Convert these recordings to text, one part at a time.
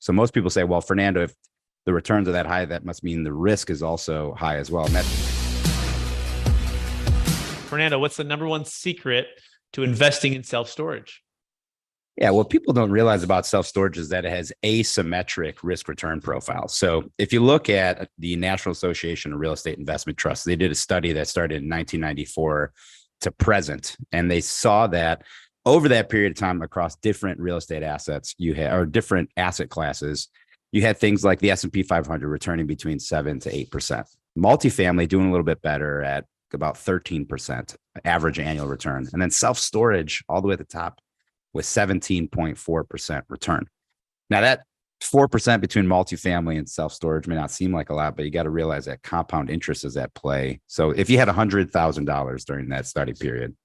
So most people say, well, Fernando, if the returns are that high, that must mean the risk is also high as well. And Fernando, what's the number one secret to investing in self-storage? yeah, what people don't realize about self-storage is that it has asymmetric risk return profiles. So if you look at the National Association of Real Estate Investment Trusts, they did a study that started in 1994 to present, and they saw that over that period of time across different real estate assets, or different asset classes, you had things like the S&P 500 returning between 7 to 8%. Multifamily doing a little bit better at about 13% average annual return. And then self-storage all the way at the top with 17.4% return. Now that 4% between multifamily and self-storage may not seem like a lot, but you got to realize that compound interest is at play. So if you had $100,000 during that study period,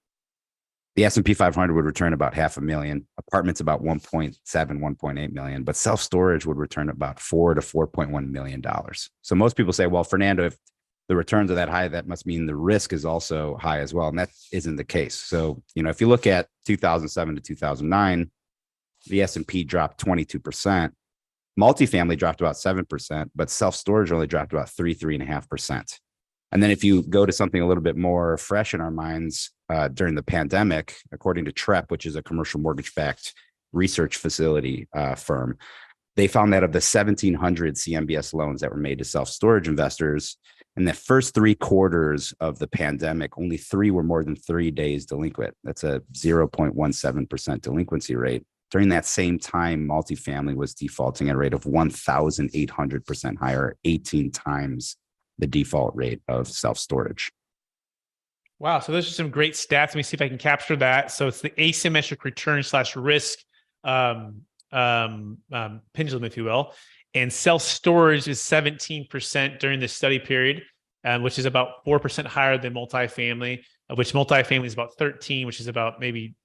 the S&P 500 would return about $500,000, apartments about 1.7, 1.8 million, but self-storage would return about $4 to $4.1 million. So most people say, well, Fernando, if the returns are that high, that must mean the risk is also high as well. And that isn't the case. So, if you look at 2007 to 2009, the S&P dropped 22%. Multifamily dropped about 7%, but self-storage only dropped about 3.5%. And then if you go to something a little bit more fresh in our minds, during the pandemic, according to TREP, which is a commercial mortgage-backed research facility firm, they found that of the 1,700 CMBS loans that were made to self-storage investors, in the first 3 quarters of the pandemic, only 3 were more than 3 days delinquent. That's a 0.17% delinquency rate. During that same time, multifamily was defaulting at a rate of 1,800% higher, 18 times the default rate of self-storage. Wow. So those are some great stats. Let me see if I can capture that. So it's the asymmetric return / risk pendulum, if you will. And self-storage is 17% during the study period, which is about 4% higher than multifamily, of which multifamily is about 13, which is about maybe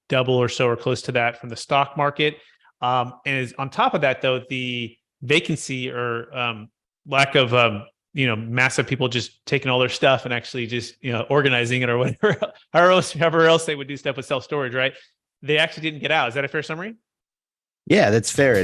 double or so or close to that from the stock market. And on top of that, though, the vacancy or lack of massive people just taking all their stuff and actually just organizing it or whatever, however else they would do stuff with self-storage, right? They actually didn't get out. Is that a fair summary? Yeah, that's fair.